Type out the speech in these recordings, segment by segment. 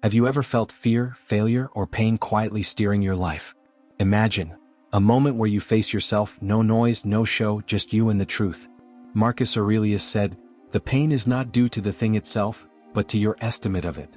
Have you ever felt fear, failure, or pain quietly steering your life? Imagine a moment where you face yourself, no noise, no show, just you and the truth. Marcus Aurelius said, "The pain is not due to the thing itself, but to your estimate of it."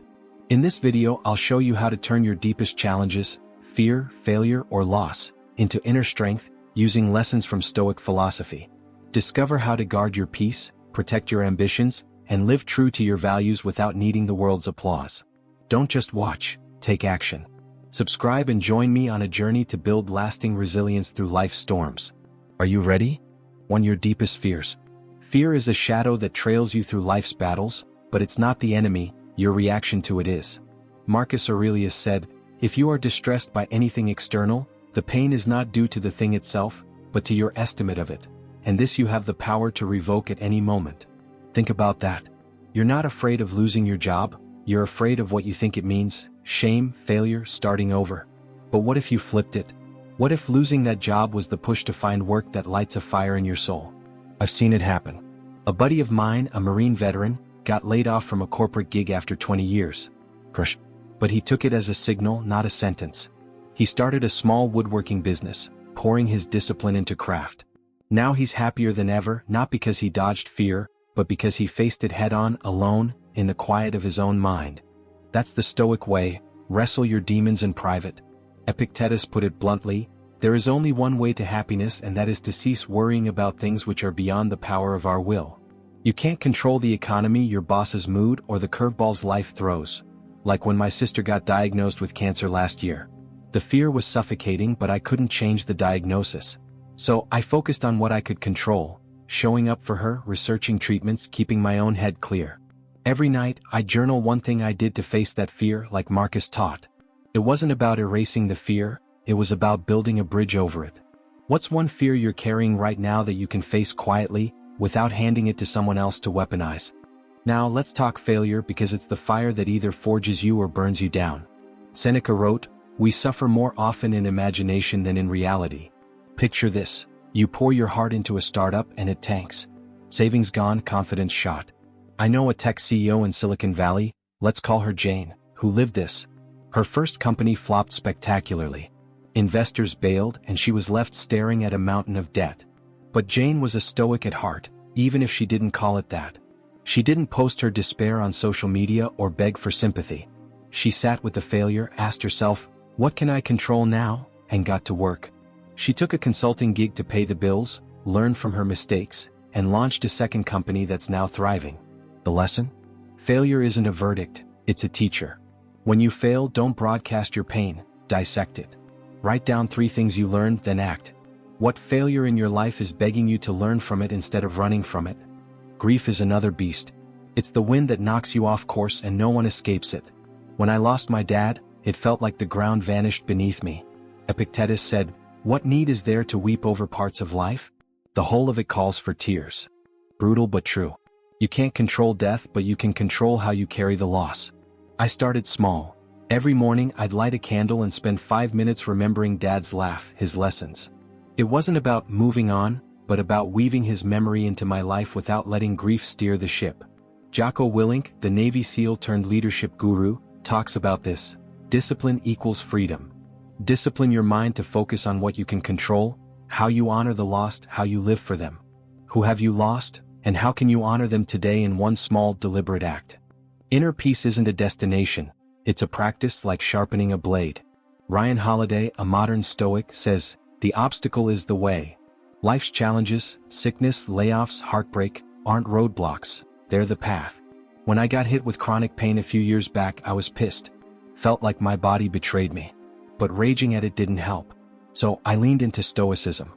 In this video, I'll show you how to turn your deepest challenges, fear, failure, or loss, into inner strength, using lessons from Stoic philosophy. Discover how to guard your peace, protect your ambitions, and live true to your values without needing the world's applause. Don't just watch, take action. Subscribe and join me on a journey to build lasting resilience through life's storms. Are you ready? 1. Your deepest fears. Fear is a shadow that trails you through life's battles, but it's not the enemy, your reaction to it is. Marcus Aurelius said, "If you are distressed by anything external, the pain is not due to the thing itself, but to your estimate of it, and this you have the power to revoke at any moment." Think about that. You're not afraid of losing your job, you're afraid of what you think it means: shame, failure, starting over. But what if you flipped it? What if losing that job was the push to find work that lights a fire in your soul? I've seen it happen. A buddy of mine, a Marine veteran, got laid off from a corporate gig after 20 years. Crush. But he took it as a signal, not a sentence. He started a small woodworking business, pouring his discipline into craft. Now he's happier than ever, not because he dodged fear, but because he faced it head-on, alone, in the quiet of his own mind. That's the Stoic way: wrestle your demons in private. Epictetus put it bluntly, "There is only one way to happiness, and that is to cease worrying about things which are beyond the power of our will." You can't control the economy, your boss's mood, or the curveballs life throws. Like when my sister got diagnosed with cancer last year. The fear was suffocating, but I couldn't change the diagnosis. So I focused on what I could control, showing up for her, researching treatments, keeping my own head clear. Every night, I journal one thing I did to face that fear, like Marcus taught. It wasn't about erasing the fear, it was about building a bridge over it. What's one fear you're carrying right now that you can face quietly, without handing it to someone else to weaponize? Now let's talk failure, because it's the fire that either forges you or burns you down. Seneca wrote, "We suffer more often in imagination than in reality." Picture this: you pour your heart into a startup and it tanks. Savings gone, confidence shot. I know a tech CEO in Silicon Valley, let's call her Jane, who lived this. Her first company flopped spectacularly. Investors bailed and she was left staring at a mountain of debt. But Jane was a Stoic at heart, even if she didn't call it that. She didn't post her despair on social media or beg for sympathy. She sat with the failure, asked herself, "What can I control now?" and got to work. She took a consulting gig to pay the bills, learned from her mistakes, and launched a second company that's now thriving. The lesson? Failure isn't a verdict, it's a teacher. When you fail, don't broadcast your pain, dissect it. Write down 3 things you learned, then act. What failure in your life is begging you to learn from it instead of running from it? Grief is another beast. It's the wind that knocks you off course and no one escapes it. When I lost my dad, it felt like the ground vanished beneath me. Epictetus said, "What need is there to weep over parts of life? The whole of it calls for tears." Brutal but true. You can't control death, but you can control how you carry the loss. I started small. Every morning I'd light a candle and spend 5 minutes remembering Dad's laugh, his lessons. It wasn't about moving on, but about weaving his memory into my life without letting grief steer the ship. Jocko Willink, the Navy SEAL turned leadership guru, talks about this. Discipline equals freedom. Discipline your mind to focus on what you can control, how you honor the lost, how you live for them. Who have you lost, and how can you honor them today in one small, deliberate act? Inner peace isn't a destination, it's a practice, like sharpening a blade. Ryan Holiday, a modern Stoic, says, "The obstacle is the way." Life's challenges, sickness, layoffs, heartbreak, aren't roadblocks, they're the path. When I got hit with chronic pain a few years back, I was pissed. Felt like my body betrayed me. But raging at it didn't help. So I leaned into Stoicism.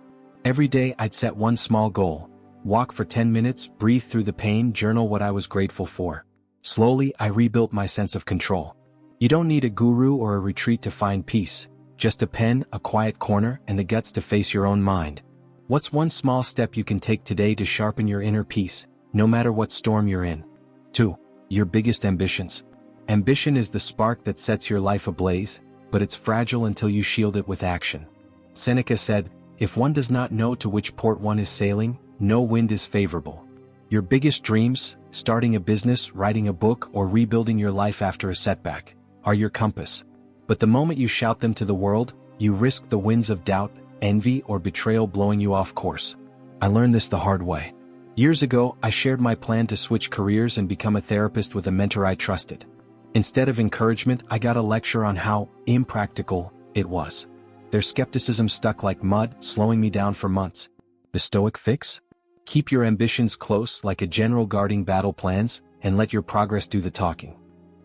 Every day I'd set one small goal. Walk for 10 minutes, breathe through the pain, journal what I was grateful for. Slowly, I rebuilt my sense of control. You don't need a guru or a retreat to find peace. Just a pen, a quiet corner, and the guts to face your own mind. What's one small step you can take today to sharpen your inner peace, no matter what storm you're in? 2. Your biggest ambitions. Ambition is the spark that sets your life ablaze, but it's fragile until you shield it with action. Seneca said, "If one does not know to which port one is sailing, no wind is favorable." Your biggest dreams, starting a business, writing a book, or rebuilding your life after a setback. are your compass. But the moment you shout them to the world, you risk the winds of doubt, envy, or betrayal blowing you off course. I learned this the hard way. Years ago, I shared my plan to switch careers and become a therapist with a mentor I trusted. Instead of encouragement, I got a lecture on how impractical it was. Their skepticism stuck like mud, slowing me down for months. The Stoic fix? Keep your ambitions close like a general guarding battle plans, and let your progress do the talking.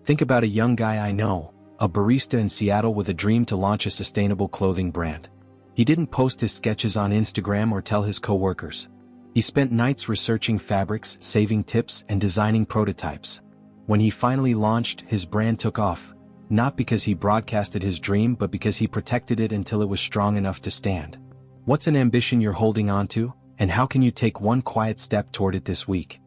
Think about a young guy I know, a barista in Seattle with a dream to launch a sustainable clothing brand. He didn't post his sketches on Instagram or tell his coworkers. He spent nights researching fabrics, saving tips, and designing prototypes. When he finally launched, his brand took off, not because he broadcasted his dream but because he protected it until it was strong enough to stand. What's an ambition you're holding on to, and how can you take one quiet step toward it this week?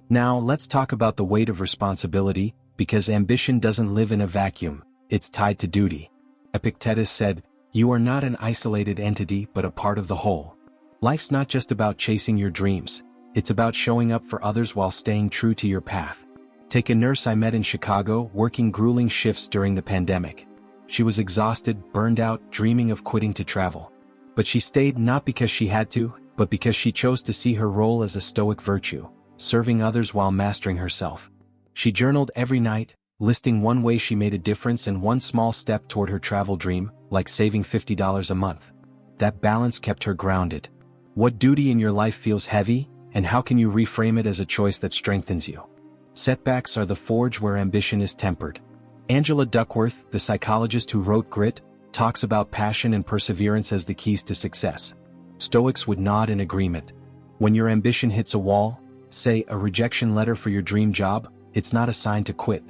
Now, let's talk about the weight of responsibility, because ambition doesn't live in a vacuum, it's tied to duty. Epictetus said, "You are not an isolated entity but a part of the whole." Life's not just about chasing your dreams, it's about showing up for others while staying true to your path. Take a nurse I met in Chicago working grueling shifts during the pandemic. She was exhausted, burned out, dreaming of quitting to travel. But she stayed not because she had to, but because she chose to see her role as a Stoic virtue, serving others while mastering herself. She journaled every night, listing one way she made a difference and one small step toward her travel dream, like saving $50 a month. That balance kept her grounded. What duty in your life feels heavy, and how can you reframe it as a choice that strengthens you? Setbacks are the forge where ambition is tempered. Angela Duckworth, the psychologist who wrote Grit, talks about passion and perseverance as the keys to success. Stoics would nod in agreement. When your ambition hits a wall, say a rejection letter for your dream job, it's not a sign to quit.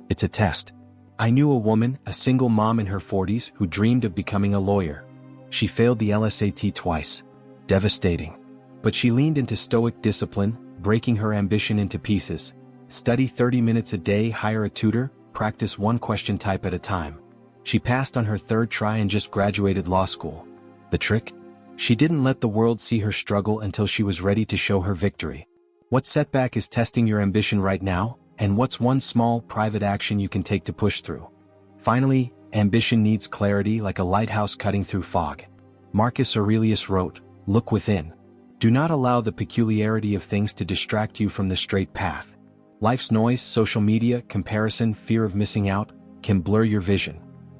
It's a test. I knew a woman, a single mom in her 40s, who dreamed of becoming a lawyer. She failed the LSAT twice. Devastating. But she leaned into Stoic discipline, breaking her ambition into pieces. Study 30 minutes a day, hire a tutor, practice one question type at a time. She passed on her third try and just graduated law school. The trick? She didn't let the world see her struggle until she was ready to show her victory. What setback is testing your ambition right now, and what's one small, private action you can take to push through? Finally, ambition needs clarity like a lighthouse cutting through fog. Marcus Aurelius wrote, "Look within. Do not allow the peculiarity of things to distract you from the straight path." Life's noise, social media, comparison, fear of missing out, can blur your vision.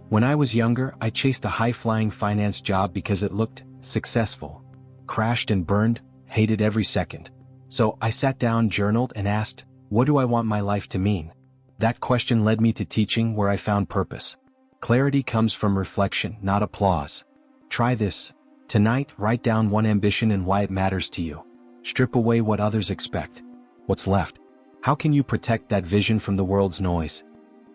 When I was younger, I chased a high-flying finance job because it looked successful. Crashed and burned, hated every second. So I sat down, journaled, and asked, what do I want my life to mean? That question led me to teaching, where I found purpose. Clarity comes from reflection, not applause. Try this. Tonight, write down one ambition and why it matters to you. Strip away what others expect. What's left? How can you protect that vision from the world's noise?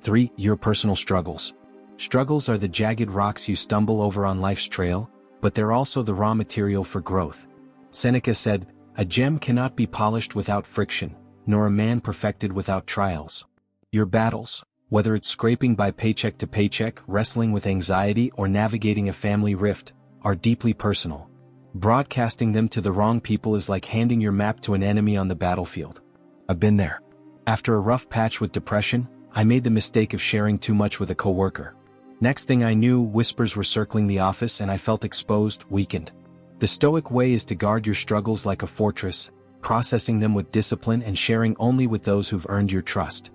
3. Your personal struggles. Struggles are the jagged rocks you stumble over on life's trail, but they're also the raw material for growth. Seneca said, "A gem cannot be polished without friction, nor a man perfected without trials." Your battles, whether it's scraping by paycheck to paycheck, wrestling with anxiety, or navigating a family rift, are deeply personal. Broadcasting them to the wrong people is like handing your map to an enemy on the battlefield. I've been there. After a rough patch with depression, I made the mistake of sharing too much with a coworker. Next thing I knew, whispers were circling the office and I felt exposed, weakened. The Stoic way is to guard your struggles like a fortress, processing them with discipline and sharing only with those who've earned your trust.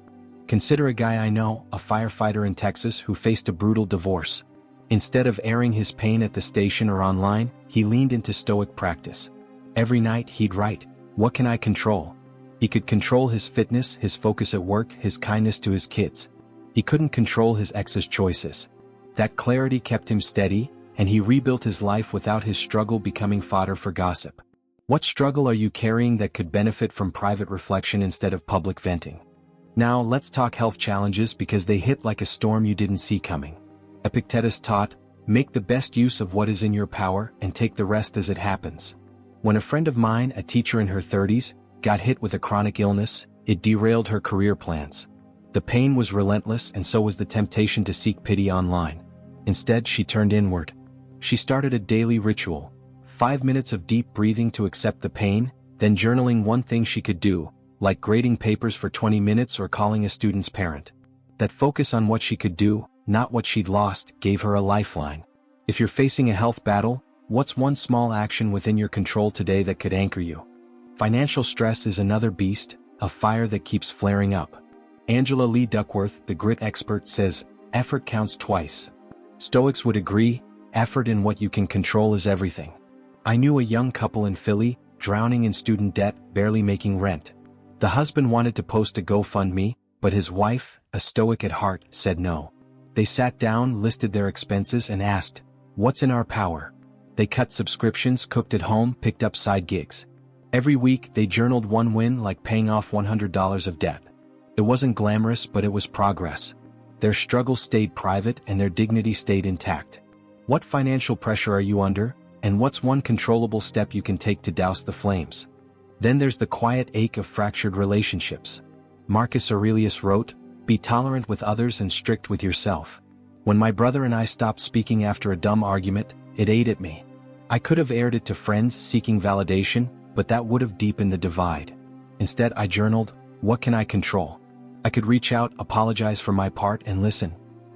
Consider a guy I know, a firefighter in Texas who faced a brutal divorce. Instead of airing his pain at the station or online, he leaned into Stoic practice. Every night he'd write, "What can I control?" He could control his fitness, his focus at work, his kindness to his kids. He couldn't control his ex's choices. That clarity kept him steady, and he rebuilt his life without his struggle becoming fodder for gossip. What struggle are you carrying that could benefit from private reflection instead of public venting? Now let's talk health challenges, because they hit like a storm you didn't see coming. Epictetus taught, "Make the best use of what is in your power and take the rest as it happens." When a friend of mine, a teacher in her 30s, got hit with a chronic illness, it derailed her career plans. The pain was relentless, and so was the temptation to seek pity online. Instead, she turned inward. She started a daily ritual, 5 minutes of deep breathing to accept the pain, then journaling one thing she could do, like grading papers for 20 minutes or calling a student's parent. That focus on what she could do, not what she'd lost, gave her a lifeline. If you're facing a health battle, what's one small action within your control today that could anchor you? Financial stress is another beast, a fire that keeps flaring up. Angela Lee Duckworth, the grit expert, says, effort counts twice. Stoics would agree, effort in what you can control is everything. I knew a young couple in Philly, drowning in student debt, barely making rent. The husband wanted to post a GoFundMe, but his wife, a Stoic at heart, said no. They sat down, listed their expenses, and asked, what's in our power? They cut subscriptions, cooked at home, picked up side gigs. Every week, they journaled one win, like paying off $100 of debt. It wasn't glamorous, but it was progress. Their struggle stayed private and their dignity stayed intact. What financial pressure are you under, and what's one controllable step you can take to douse the flames? Then there's the quiet ache of fractured relationships. Marcus Aurelius wrote, be tolerant with others and strict with yourself. When my brother and I stopped speaking after a dumb argument, it ate at me. I could have aired it to friends seeking validation, but that would have deepened the divide. Instead, I journaled, what can I control? I could reach out, apologize for my part, and listen.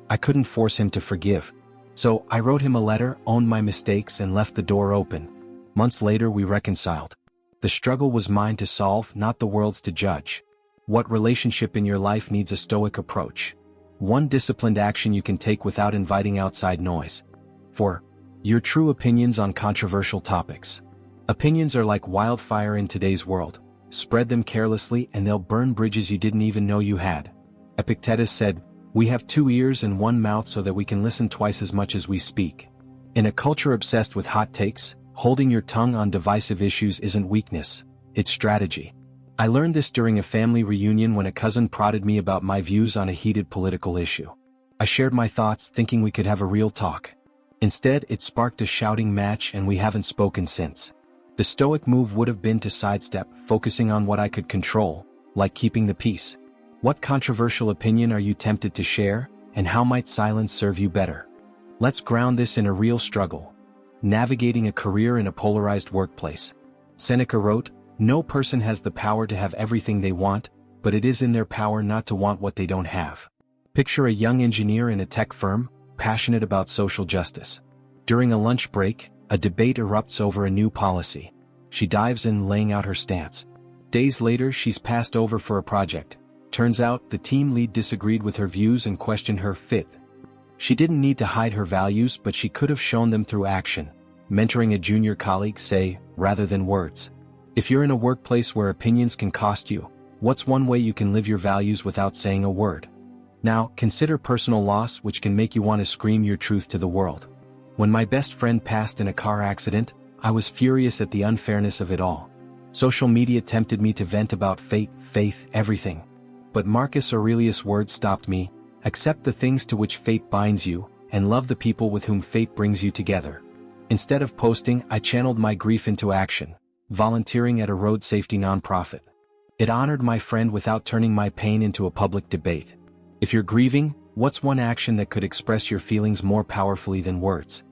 I couldn't force him to forgive. So I wrote him a letter, owned my mistakes, and left the door open. Months later, we reconciled. The struggle was mine to solve, not the world's to judge. What relationship in your life needs a stoic approach? One disciplined action you can take without inviting outside noise. 4. Your true opinions on controversial topics. Opinions are like wildfire in today's world. Spread them carelessly and they'll burn bridges you didn't even know you had. Epictetus said, we have 2 ears and 1 mouth so that we can listen twice as much as we speak. In a culture obsessed with hot takes, holding your tongue on divisive issues isn't weakness, it's strategy. I learned this during a family reunion when a cousin prodded me about my views on a heated political issue. I shared my thoughts, thinking we could have a real talk. Instead, it sparked a shouting match and we haven't spoken since. The stoic move would have been to sidestep, focusing on what I could control, like keeping the peace. What controversial opinion are you tempted to share, and how might silence serve you better? Let's ground this in a real struggle. Navigating a career in a polarized workplace. Seneca wrote, no person has the power to have everything they want, but it is in their power not to want what they don't have. Picture a young engineer in a tech firm, passionate about social justice. During a lunch break, a debate erupts over a new policy. She dives in, laying out her stance. Days later, she's passed over for a project. Turns out, the team lead disagreed with her views and questioned her fit. She didn't need to hide her values, but she could have shown them through action, mentoring a junior colleague, say, rather than words. If you're in a workplace where opinions can cost you, what's one way you can live your values without saying a word? Now, consider personal loss, which can make you want to scream your truth to the world. When my best friend passed in a car accident, I was furious at the unfairness of it all. Social media tempted me to vent about fate, faith, everything. But Marcus Aurelius' words stopped me: accept the things to which fate binds you, and love the people with whom fate brings you together. Instead of posting, I channeled my grief into action, volunteering at a road safety nonprofit. It honored my friend without turning my pain into a public debate. If you're grieving, what's one action that could express your feelings more powerfully than words?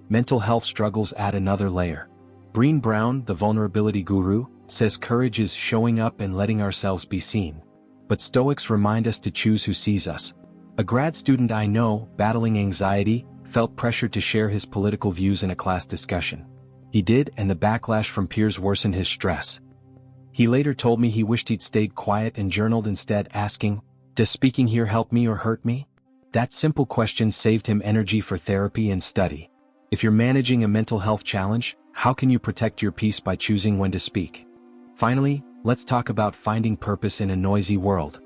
Mental health struggles add another layer. Brené Brown, the vulnerability guru, says courage is showing up and letting ourselves be seen. But Stoics remind us to choose who sees us. A grad student I know, battling anxiety, felt pressured to share his political views in a class discussion. He did, and the backlash from peers worsened his stress. He later told me he wished he'd stayed quiet and journaled instead, asking, does speaking here help me or hurt me? That simple question saved him energy for therapy and study. If you're managing a mental health challenge, how can you protect your peace by choosing when to speak? Finally, let's talk about finding purpose in a noisy world.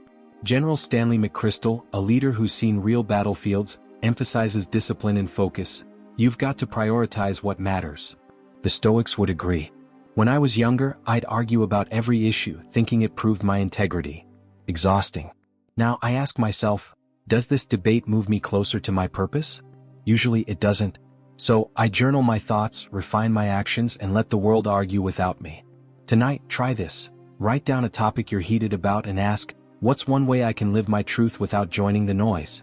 General Stanley McChrystal, a leader who's seen real battlefields, emphasizes discipline and focus. You've got to prioritize what matters. The Stoics would agree. When I was younger, I'd argue about every issue, thinking it proved my integrity. Exhausting. Now I ask myself, does this debate move me closer to my purpose? Usually it doesn't. So I journal my thoughts, refine my actions, and let the world argue without me. Tonight, try this. Write down a topic you're heated about and ask, what's one way I can live my truth without joining the noise?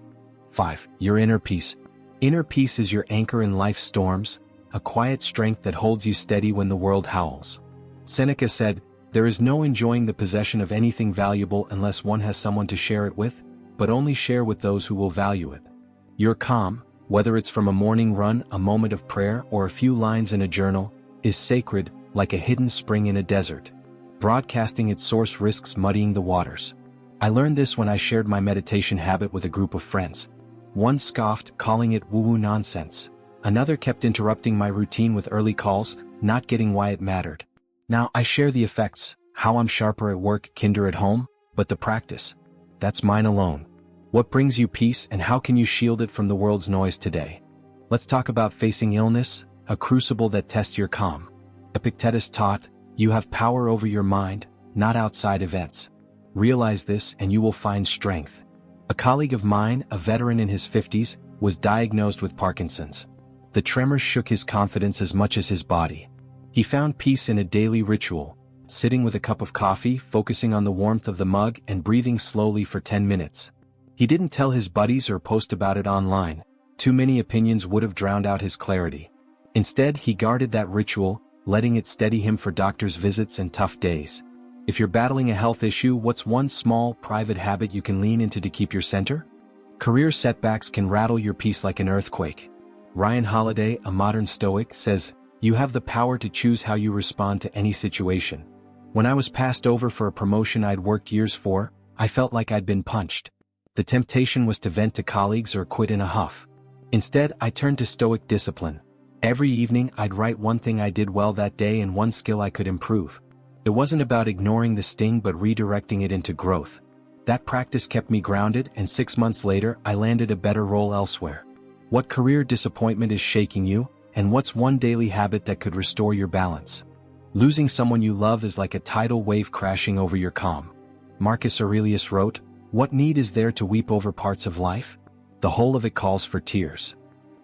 5. Your inner peace. Inner peace is your anchor in life's storms, a quiet strength that holds you steady when the world howls. Seneca said, there is no enjoying the possession of anything valuable unless one has someone to share it with. but only share with those who will value it. Your calm, whether it's from a morning run, a moment of prayer, or a few lines in a journal, is sacred, like a hidden spring in a desert. Broadcasting its source risks muddying the waters. I learned this when I shared my meditation habit with a group of friends. One scoffed, calling it woo-woo nonsense. Another kept interrupting my routine with early calls, not getting why it mattered. Now I share the effects, how I'm sharper at work, kinder at home, but the practice, that's mine alone. What brings you peace and how can you shield it from the world's noise today? Let's talk about facing illness, a crucible that tests your calm. Epictetus taught, you have power over your mind, not outside events. Realize this and you will find strength. A colleague of mine, a veteran in his 50s, was diagnosed with Parkinson's. The tremors shook his confidence as much as his body. He found peace in a daily ritual, sitting with a cup of coffee, focusing on the warmth of the mug and breathing slowly for 10 minutes. He didn't tell his buddies or post about it online. Too many opinions would have drowned out his clarity. Instead, he guarded that ritual, letting it steady him for doctor's visits and tough days. If you're battling a health issue, what's one small, private habit you can lean into to keep your center? Career setbacks can rattle your peace like an earthquake. Ryan Holiday, a modern Stoic, says, you have the power to choose how you respond to any situation. When I was passed over for a promotion I'd worked years for, I felt like I'd been punched. The temptation was to vent to colleagues or quit in a huff. Instead, I turned to Stoic discipline. Every evening, I'd write one thing I did well that day and one skill I could improve. It wasn't about ignoring the sting but redirecting it into growth. That practice kept me grounded, and 6 months later, I landed a better role elsewhere. What career disappointment is shaking you, and what's one daily habit that could restore your balance? Losing someone you love is like a tidal wave crashing over your calm. Marcus Aurelius wrote, what need is there to weep over parts of life? The whole of it calls for tears.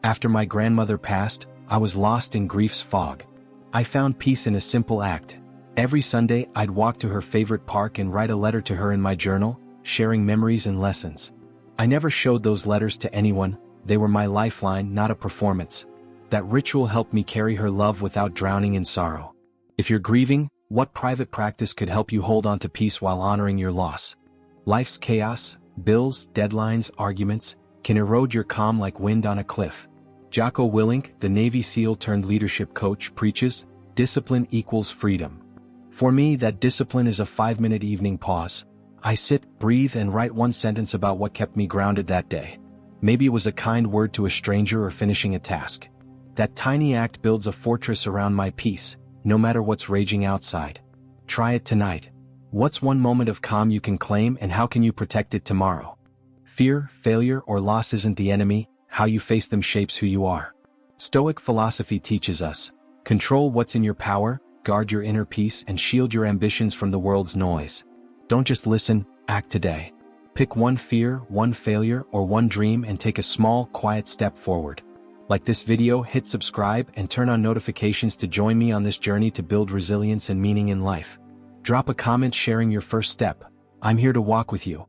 After my grandmother passed, I was lost in grief's fog. I found peace in a simple act. Every Sunday, I'd walk to her favorite park and write a letter to her in my journal, sharing memories and lessons. I never showed those letters to anyone. They were my lifeline, not a performance. That ritual helped me carry her love without drowning in sorrow. If you're grieving, what private practice could help you hold on to peace while honoring your loss? Life's chaos, bills, deadlines, arguments, can erode your calm like wind on a cliff. Jocko Willink, the Navy SEAL turned leadership coach, preaches, discipline equals freedom. For me, that discipline is a 5-minute evening pause. I sit, breathe, and write one sentence about what kept me grounded that day. Maybe it was a kind word to a stranger or finishing a task. That tiny act builds a fortress around my peace, no matter what's raging outside. Try it tonight. What's one moment of calm you can claim, and how can you protect it tomorrow? Fear, failure, or loss isn't the enemy. How you face them shapes who you are. Stoic philosophy teaches us, control what's in your power, guard your inner peace, and shield your ambitions from the world's noise. Don't just listen, act today. Pick one fear, one failure, or one dream and take a small, quiet step forward. Like this video, hit subscribe and turn on notifications to join me on this journey to build resilience and meaning in life. Drop a comment sharing your first step. I'm here to walk with you.